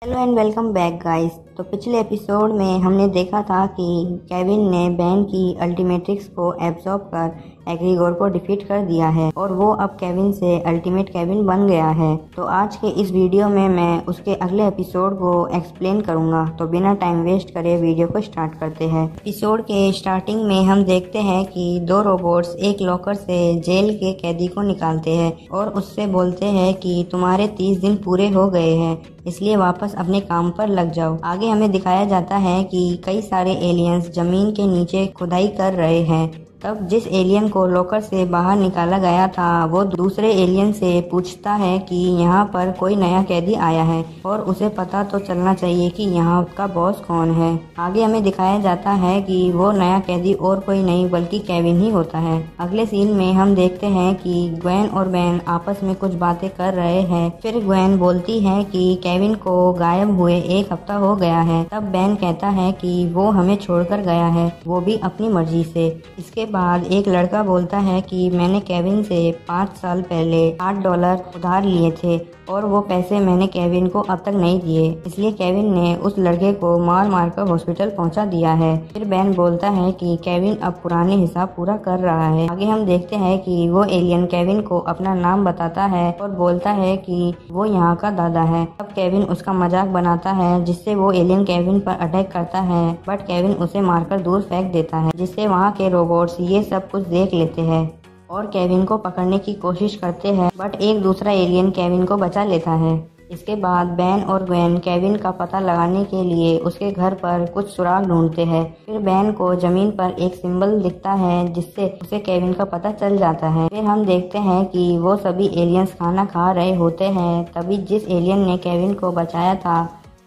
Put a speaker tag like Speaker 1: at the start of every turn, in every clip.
Speaker 1: Hello and welcome back guys. तो पिछले episode में हमने देखा था कि केविन ने बैन की अल्टीमेट्रिक्स को एब्जॉर्ब कर एग्रीगोर को डिफीट कर दिया है और वो अब केविन से अल्टीमेट केविन बन गया है। तो आज के इस वीडियो में मैं उसके अगले एपिसोड को एक्सप्लेन करूंगा। तो बिना टाइम वेस्ट करे वीडियो को स्टार्ट करते हैं। एपिसोड के स्टार्टिंग में हम देखते हैं कि दो रोबोट्स एक लॉकर से जेल के कैदी को निकालते हैं और उससे बोलते हैं कि तुम्हारे 30 दिन पूरे हो गए हैं, इसलिए वापस अपने काम पर लग जाओ। आगे हमें दिखाया जाता है कि कई सारे एलियंस जमीन के नीचे खुदाई कर रहे हैं। तब जिस एलियन को लॉकर से बाहर निकाला गया था वो दूसरे एलियन से पूछता है कि यहाँ पर कोई नया कैदी आया है और उसे पता तो चलना चाहिए कि यहाँ का बॉस कौन है। आगे हमें दिखाया जाता है कि वो नया कैदी और कोई नहीं बल्कि केविन ही होता है। अगले सीन में हम देखते हैं कि ग्वेन और बैन आपस में कुछ बातें कर रहे हैं। फिर ग्वेन बोलती है कि केविन को गायब हुए 1 हफ्ता हो गया है। तब बैन कहता है कि वो हमें छोड़कर गया है, वो भी अपनी मर्जी से। इसके बाद एक लड़का बोलता है कि मैंने केविन से 5 साल पहले $8 उधार लिए थे और वो पैसे मैंने केविन को अब तक नहीं दिए, इसलिए केविन ने उस लड़के को मार मार कर हॉस्पिटल पहुंचा दिया है। फिर बैन बोलता है कि केविन अब पुराने हिसाब पूरा कर रहा है। आगे हम देखते हैं कि वो एलियन केविन को अपना नाम बताता है और बोलता है कि वो यहाँ का दादा है। तब केविन उसका मजाक बनाता है जिससे वो एलियन केविन पर अटैक करता है, बट केविन उसे मारकर दूर फेंक देता है, जिससे वहाँ के रोबोट्स ये सब कुछ देख लेते हैं और केविन को पकड़ने की कोशिश करते हैं, बट एक दूसरा एलियन केविन को बचा लेता है। इसके बाद बैन और ग्वेन केविन का पता लगाने के लिए उसके घर पर कुछ सुराग ढूंढते हैं। फिर बैन को जमीन पर एक सिंबल दिखता है जिससे उसे केविन का पता चल जाता है। फिर हम देखते हैं कि वो सभी एलियंस खाना खा रहे होते हैं। तभी जिस एलियन ने केविन को बचाया था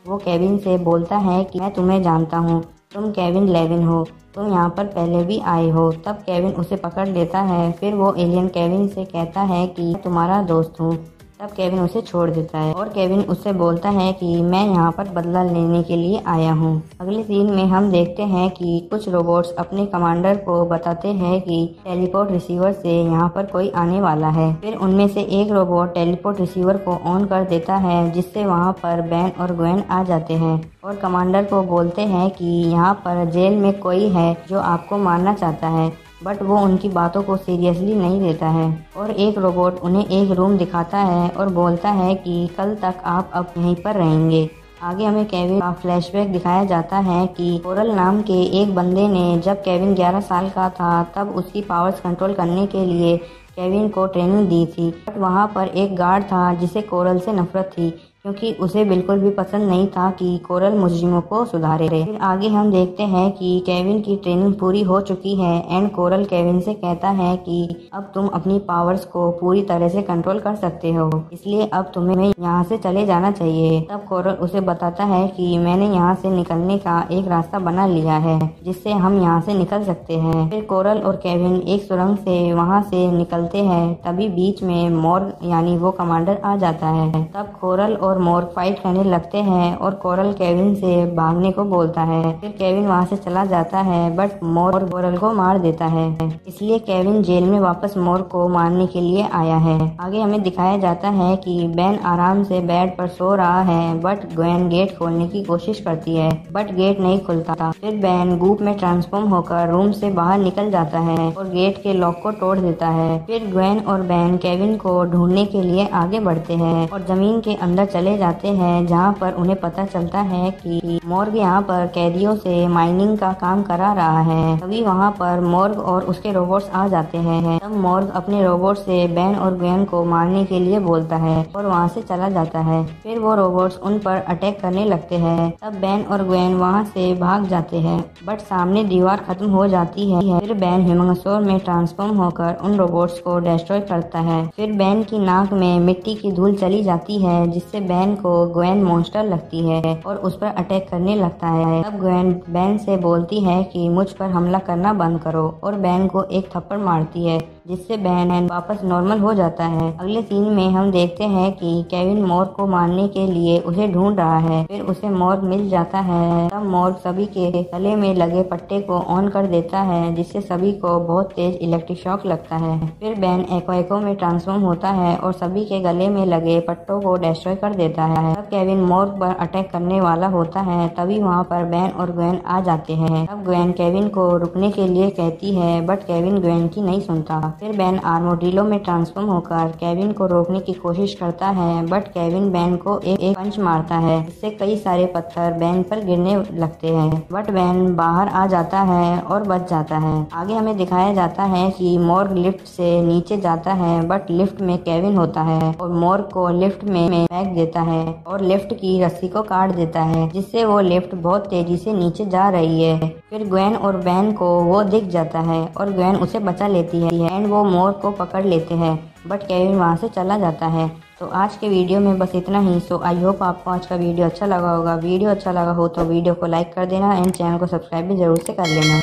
Speaker 1: वो केविन से बोलता है कि मैं तुम्हें जानता हूँ, तुम केविन लेविन हो, तुम यहाँ पर पहले भी आए हो। तब केविन उसे पकड़ लेता है। फिर वो एलियन केविन से कहता है कि मैं तुम्हारा दोस्त हूँ। तब केविन उसे छोड़ देता है और केविन उससे बोलता है कि मैं यहाँ पर बदला लेने के लिए आया हूँ। अगले सीन में हम देखते हैं कि कुछ रोबोट्स अपने कमांडर को बताते हैं कि टेलीपोर्ट रिसीवर से यहाँ पर कोई आने वाला है। फिर उनमें से एक रोबोट टेलीपोर्ट रिसीवर को ऑन कर देता है जिससे वहाँ पर बैन और ग्वेन आ जाते हैं और कमांडर को बोलते हैं कि यहाँ पर जेल में कोई है जो आपको मारना चाहता है, बट वो उनकी बातों को सीरियसली नहीं लेता है। और एक रोबोट उन्हें एक रूम दिखाता है और बोलता है कि कल तक आप अब यहीं पर रहेंगे। आगे हमें केविन का फ्लैशबैक दिखाया जाता है कि कोरल नाम के एक बंदे ने जब केविन 11 साल का था तब उसकी पावर्स कंट्रोल करने के लिए केविन को ट्रेनिंग दी थी, बट वहाँ पर एक गार्ड था जिसे कोरल से नफरत थी क्योंकि उसे बिल्कुल भी पसंद नहीं था कि कोरल मुजरिमों को सुधारे। फिर आगे हम देखते हैं कि केविन की ट्रेनिंग पूरी हो चुकी है एंड कोरल केविन से कहता है कि अब तुम अपनी पावर्स को पूरी तरह से कंट्रोल कर सकते हो, इसलिए अब तुम्हें यहाँ से चले जाना चाहिए। तब कोरल उसे बताता है कि मैंने यहाँ से निकलने का एक रास्ता बना लिया है जिससे हम यहाँ से निकल सकते हैं। फिर कोरल और केविन एक सुरंग से वहाँ से निकलते हैं। तभी बीच में मॉर्ग यानी वो कमांडर आ जाता है। तब कोरल और मॉर्ग फाइट करने लगते हैं और कोरल केविन से भागने को बोलता है। फिर केविन वहां से चला जाता है बट मॉर्ग कोरल को मार देता है, इसलिए केविन जेल में वापस मॉर्ग को मारने के लिए आया है। आगे हमें दिखाया जाता है कि बैन आराम से बेड पर सो रहा है बट ग्वेन गेट खोलने की कोशिश करती है बट गेट नहीं खुलता। फिर बैन गूप में ट्रांसफॉर्म होकर रूम से बाहर निकल जाता है और गेट के लॉक को तोड़ देता है। फिर ग्वेन और बैन केविन को ढूंढने के लिए आगे बढ़ते हैं और जमीन के अंदर चले जाते हैं जहाँ पर उन्हें पता चलता है कि मॉर्ग यहाँ पर कैदियों से माइनिंग का काम करा रहा है। तभी वहाँ पर मॉर्ग और उसके रोबोट्स आ जाते हैं। तब मॉर्ग अपने रोबोट से बैन और ग्वेन को मारने के लिए बोलता है और वहाँ से चला जाता है। फिर वो रोबोट्स उन पर अटैक करने लगते हैं। तब बैन और ग्वेन वहाँ से भाग जाते हैं बट सामने दीवार खत्म हो जाती है। फिर बैन ह्यूमंगसोर में ट्रांसफॉर्म होकर उन रोबोट्स को डिस्ट्रॉय करता है। फिर बैन की नाक में मिट्टी की धूल चली जाती है जिससे बैन को ग्वेन मॉन्स्टर लगती है और उस पर अटैक करने लगता है। तब ग्वेन बैन से बोलती है कि मुझ पर हमला करना बंद करो और बैन को एक थप्पड़ मारती है जिससे बैन वापस नॉर्मल हो जाता है। अगले सीन में हम देखते हैं कि केविन मॉर्ग को मारने के लिए उसे ढूंढ रहा है। फिर उसे मॉर्ग मिल जाता है। तब मॉर्ग सभी के गले में लगे पट्टे को ऑन कर देता है, जिससे सभी को बहुत तेज इलेक्ट्रिक शॉक लगता है। फिर बैन एको में ट्रांसफॉर्म होता है और सभी के गले में लगे पट्टों को डिस्ट्रॉय कर देता है। तब केविन मॉर्ग पर अटैक करने वाला होता है, तभी वहाँ पर बैन और ग्वेन आ जाते हैं। तब ग्वेन केविन को रुकने के लिए कहती है, बट केविन ग्वेन की नहीं सुनता। फिर बैन आर्मोड्रिलो में ट्रांसफॉर्म होकर केविन को रोकने की कोशिश करता है, बट केविन बैन को एक पंच मारता है, जिससे कई सारे पत्थर बैन पर गिरने लगते हैं। बट बैन बाहर आ जाता है और बच जाता है। आगे हमें दिखाया जाता है कि मॉर्ग लिफ्ट से नीचे जाता है, बट लिफ्ट में केविन होता है और मॉर्ग को लिफ्ट में फेंक देता है और लिफ्ट की रस्सी को काट देता है, जिससे वो लिफ्ट बहुत तेजी से नीचे जा रही है। फिर ग्वेन और बैन को वो दिख जाता है और ग्वेन उसे बचा लेती है एंड वो मॉर्ग को पकड़ लेते हैं, बट केविन वहाँ से चला जाता है। तो आज के वीडियो में बस इतना ही। सो आई होप आपको आज का वीडियो अच्छा लगा होगा। वीडियो अच्छा लगा हो तो वीडियो को लाइक कर देना एंड चैनल को सब्सक्राइब भी जरूर से कर लेना।